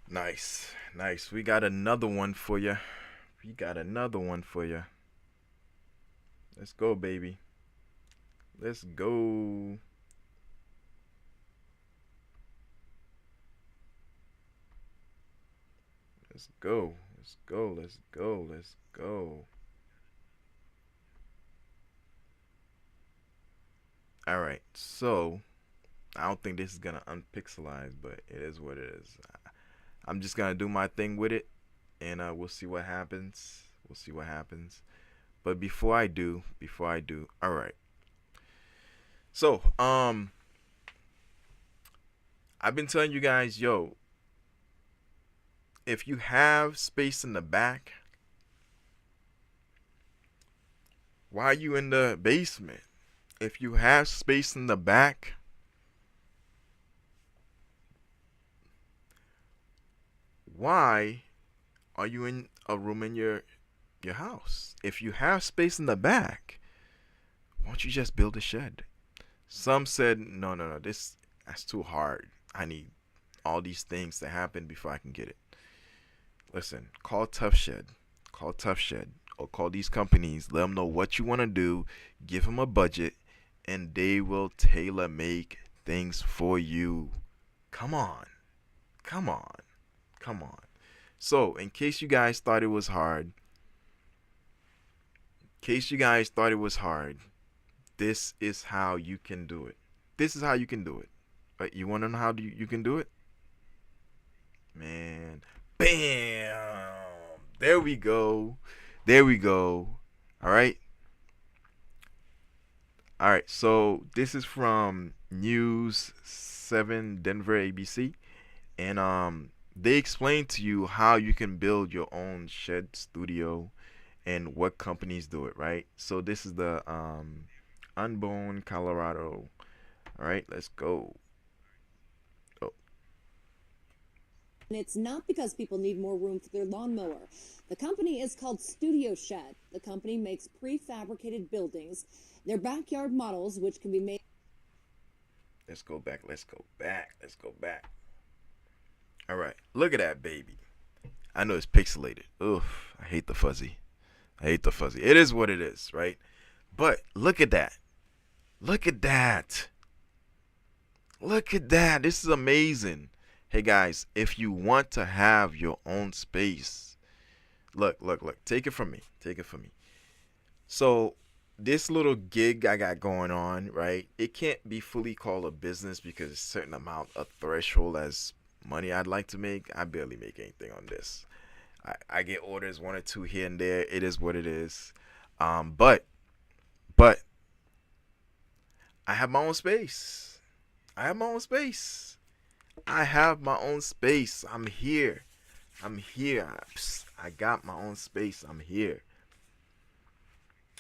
Nice, nice. We got another one for you. We got another one for you. Let's go, baby. Let's go. Let's go. Let's go. Let's go. Let's go. All right. So, I don't think this is going to unpixelize, but it is what it is. I'm just going to do my thing with it, and we'll see what happens. We'll see what happens. But before I do, all right. So, I've been telling you guys, yo, if you have space in the back, why are you in the basement? If you have space in the back, why are you in a room in your house? If you have space in the back, why don't you just build a shed? Some said, no, no, no, that's too hard. I need all these things to happen before I can get it. Listen, call Tough Shed. Call Tough Shed. Or call these companies. Let them know what you want to do. Give them a budget. And they will tailor make things for you. Come on. Come on. Come on. So, in case you guys thought it was hard, this is how you can do it. This is how you can do it. Right? You want to know how you can do it? Man. Bam. There we go. There we go. All right. All right. So this is from News 7 Denver ABC, and they explain to you how you can build your own shed studio and what companies do it, right? So this is the Unborn, Colorado. All right, let's go. Oh, And it's not because people need more room for their lawnmower. The company is called Studio Shed. The company makes prefabricated buildings. Their backyard models, which can be made. let's go back. Let's go back. Let's go back. All right, look at that baby. I know it's pixelated. Oof, I hate the fuzzy. I hate the fuzzy. It is what it is, right? But look at that. Look at that. Look at that. This is amazing. Hey guys, if you want to have your own space, look, look, look. Take it from me. Take it from me. So, this little gig I got going on, right? It can't be fully called a business because a certain amount of threshold as money I'd like to make. I barely make anything on this. I get orders one or two here and there. It is what it is. But I have my own space. I have my own space. I have my own space. I'm here. I'm here. I got my own space. I'm here.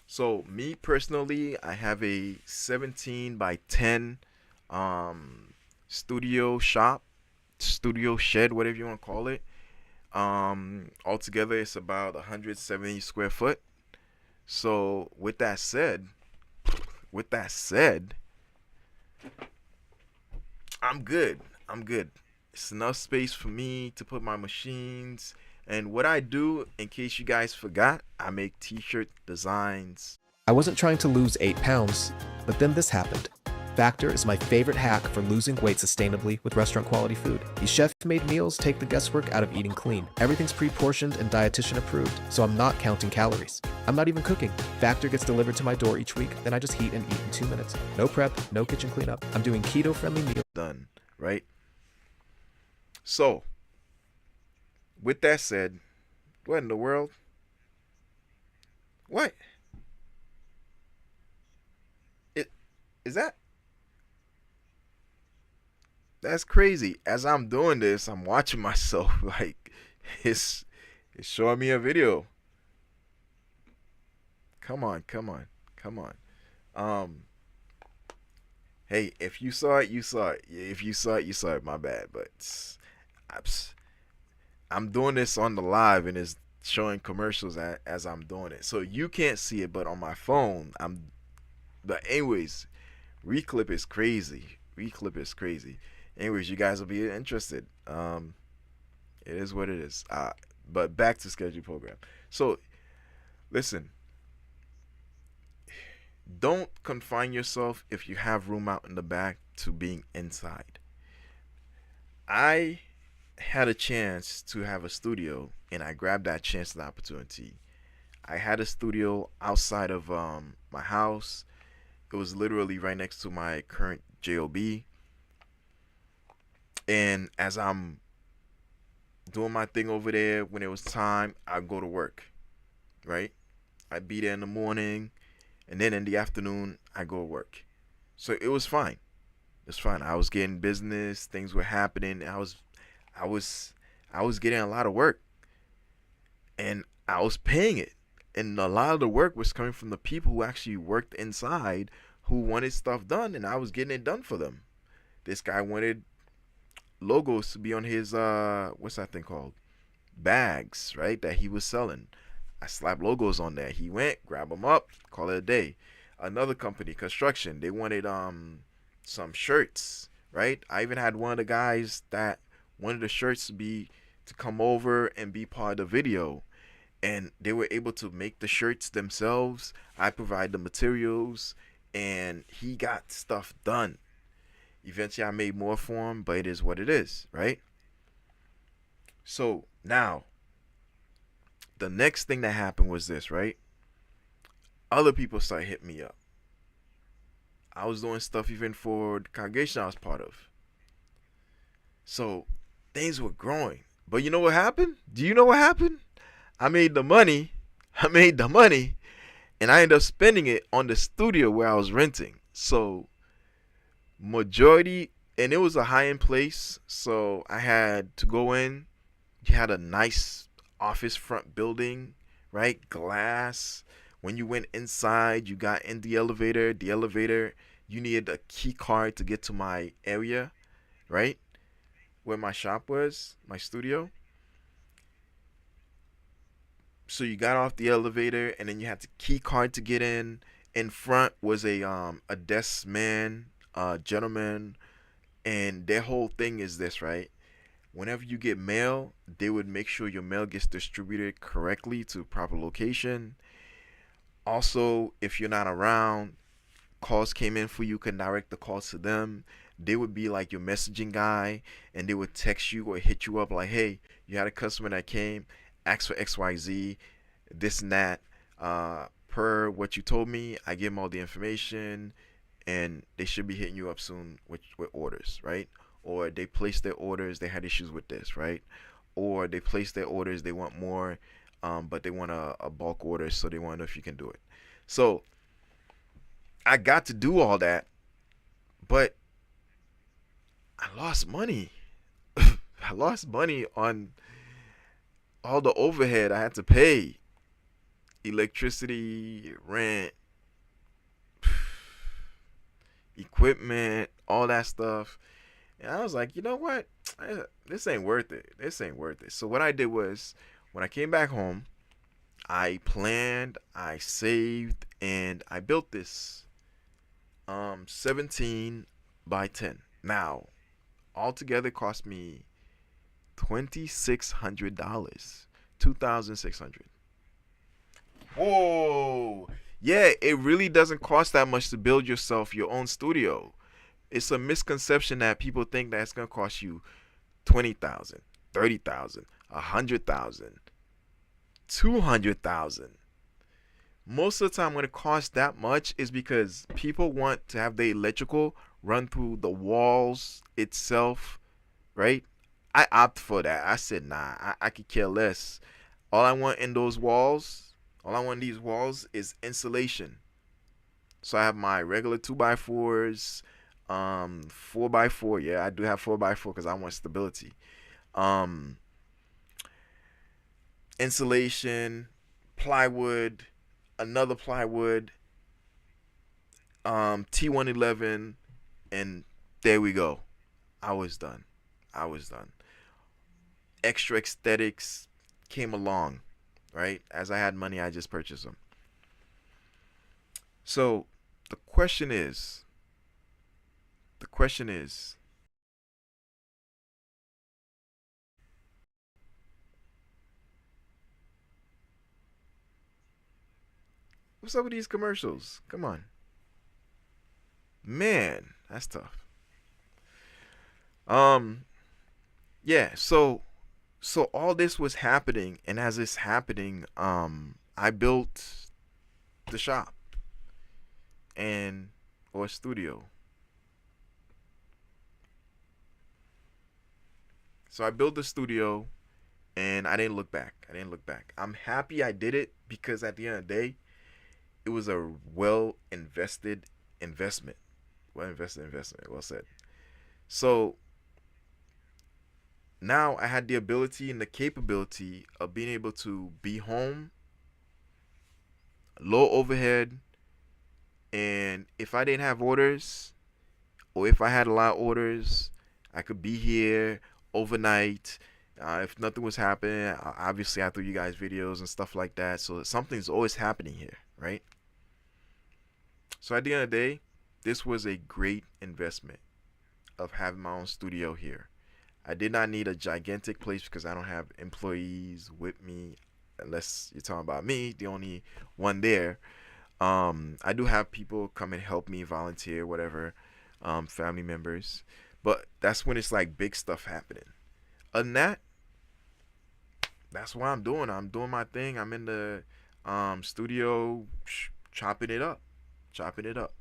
So me personally, I have a 17 by 10 um studio shop, studio shed, whatever you want to call it. Altogether it's about 170 square foot. So with that said, I'm good. I'm good. It's enough space for me to put my machines. And what I do, in case you guys forgot, I make t-shirt designs. I wasn't trying to lose 8 pounds, but then this happened. Factor is my favorite hack for losing weight sustainably with restaurant quality food. These chef-made meals take the guesswork out of eating clean. Everything's pre-portioned and dietitian approved, so I'm not counting calories. I'm not even cooking. Factor gets delivered to my door each week, then I just heat and eat in 2 minutes. No prep, no kitchen cleanup. I'm doing keto-friendly meals. Done, right? So, with that said, what in the world? What? It is that that's crazy. As I'm doing this, I'm watching myself like it's it's showing me a video. Come on, come on, come on. Um, hey, if you saw it, you saw it. If you saw it, you saw it. My bad, but I'm I'm doing this on the live and it's showing commercials as I'm doing it. So you can't see it, but on my phone, I'm. But anyways, Reclip is crazy. Reclip is crazy. Anyways, you guys will be interested. It is what it is. But back to schedule program. So listen, don't confine yourself if you have room out in the back to being inside. I had a chance to have a studio, and I grabbed that chance and opportunity. I had a studio outside of my house. It was literally right next to my current job. And as I'm doing my thing over there, when it was time, I'd go to work, right? I'd be there in the morning, and then in the afternoon, I go to work. So it was fine. It's fine. I was getting business, things were happening. I was, I was getting a lot of work, and I was paying it. And a lot of the work was coming from the people who actually worked inside, who wanted stuff done, and I was getting it done for them. This guy wanted logos to be on his what's that thing called, bags, right, that he was selling. I slapped logos on there. He went, grab them up, call it a day. Another company, construction, they wanted some shirts, right? I even had one of the guys that wanted the shirts to come over and be part of the video, and they were able to make the shirts themselves. I provide the materials, and he got stuff done. Eventually I made more for him, but it is what it is, right? So now the next thing that happened was this, right? Other people started hitting me up. I was doing stuff even for the congregation I was part of. So things were growing. But you know what happened? Do you know what happened? I made the money. I made the money. And I ended up spending it on the studio where I was renting. So majority, and it was a high-end place. So I had to go in. You had a nice office front building, right? Glass. When you went inside, you got in the elevator. The elevator, you needed a key card to get to my area, right? Where my shop was, my studio. So you got off the elevator, and then you had the key card to get in. In front was a desk man, gentleman, and their whole thing is this, right? Whenever you get mail, they would make sure your mail gets distributed correctly to proper location. Also, if you're not around, calls came in for you, can direct the calls to them. They would be like your messaging guy, and they would text you or hit you up like, hey, you had a customer that came, asked for XYZ, this and that. Per what you told me, I give them all the information, and they should be hitting you up soon with orders, right? Or they placed their orders, they had issues with this, right? Or they placed their orders, they want more, but they want a bulk order, so they want to know if you can do it. So I got to do all that, but I lost money. I lost money on all the overhead I had to pay. Electricity, rent, equipment, all that stuff. And I was like, you know what? This ain't worth it. This ain't worth it. So what I did was, when I came back home, I planned, I saved, and I built this 17 by 10. Now, altogether cost me $2,600. $2,600. Whoa. Yeah, it really doesn't cost that much to build yourself your own studio. It's a misconception that people think that it's gonna cost you $20,000, $30,000, $100,000, $200,000. Most of the time when it costs that much is because people want to have the electrical run through the walls itself, right? I opt for that. I said, nah, I could care less. All I want in these walls is insulation. So I have my regular 2x4s, 4x4. Yeah, I do have 4x4 because I want stability. Insulation, plywood, another plywood, T111, and there we go. I was done. Extra aesthetics came along, right? As I had money, I just purchased them. So the question is, What's up with these commercials? Come on. Man, that's tough. Yeah, so all this was happening, and as it's happening, I built the shop and or studio. So I built the studio and I didn't look back. I didn't look back. I'm happy I did it because at the end of the day, it was a well invested investment. Well invested investment. Well said. So now I had the ability and the capability of being able to be home, low overhead, and if I didn't have orders or if I had a lot of orders, I could be here overnight. If nothing was happening, obviously I threw you guys videos and stuff like that. So something's always happening here, right? So at the end of the day, this was a great investment of having my own studio here. I did not need a gigantic place because I don't have employees with me, unless you're talking about me, the only one there. I do have people come and help me, volunteer, whatever, family members. But that's when it's like big stuff happening. Other than that, that's what I'm doing. I'm doing my thing. I'm in the studio chopping it up. Chopping it up.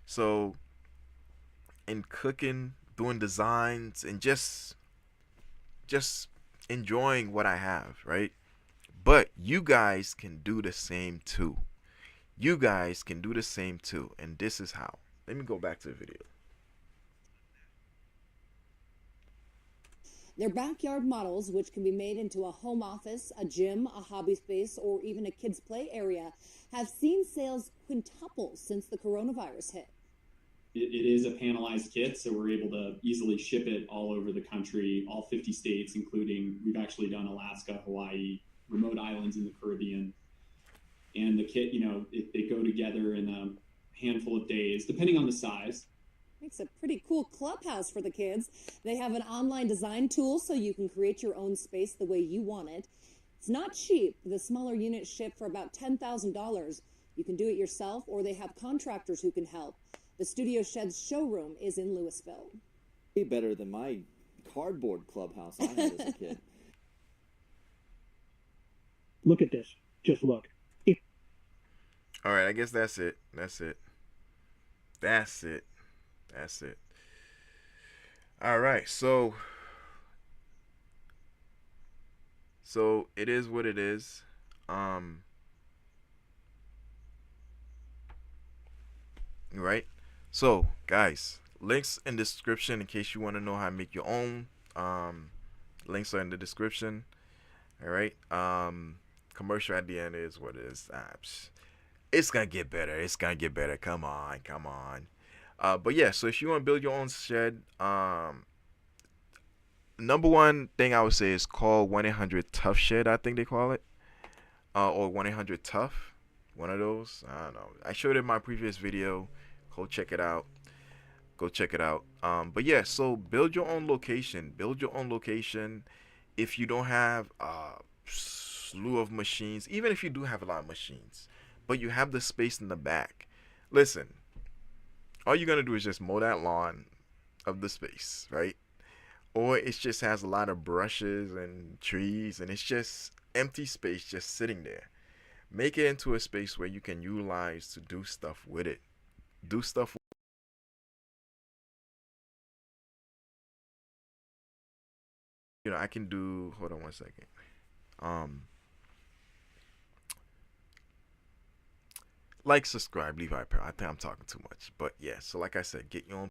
So, in cooking, doing designs, and just enjoying what I have, right? But you guys can do the same too. You guys can do the same too. And this is how. Let me go back to the video. Their backyard models, which can be made into a home office, a gym, a hobby space, or even a kids' play area, have seen sales quintuple since the coronavirus hit. It is a panelized kit, so we're able to easily ship it all over the country, all 50 states, including, we've actually done Alaska, Hawaii, remote islands in the Caribbean. And the kit, they go together in a handful of days, depending on the size. Makes a pretty cool clubhouse for the kids. They have an online design tool so you can create your own space the way you want it. It's not cheap. The smaller units ship for about $10,000. You can do it yourself, or they have contractors who can help. The Studio Shed's showroom is in Louisville. Way better than my cardboard clubhouse I had as a kid. Look at this. Just look. All right, I guess that's it. That's it. That's it. That's it. All right, so it is what it is. Right? So, guys, links in the description in case you want to know how to make your own. Links are in the description. All right. Commercial at the end is what it is. It's gonna get better. It's gonna get better. Come on, come on. But yeah, so if you want to build your own shed, number one thing I would say is call 1-800-TOUGH shed. I think they call it, or 1-800-TOUGH. One of those. I don't know. I showed it in my previous video. Go check it out. Go check it out. But yeah, so build your own location. Build your own location. If you don't have a slew of machines, even if you do have a lot of machines, but you have the space in the back, listen. All you're gonna do is just mow that lawn of the space, right? Or it just has a lot of brushes and trees, and it's just empty space just sitting there. Make it into a space where you can utilize to do stuff with it. Do stuff. I can do. Hold on one second. Like, subscribe, leave Apparel. I think I'm talking too much, but yeah. So like I said, get your own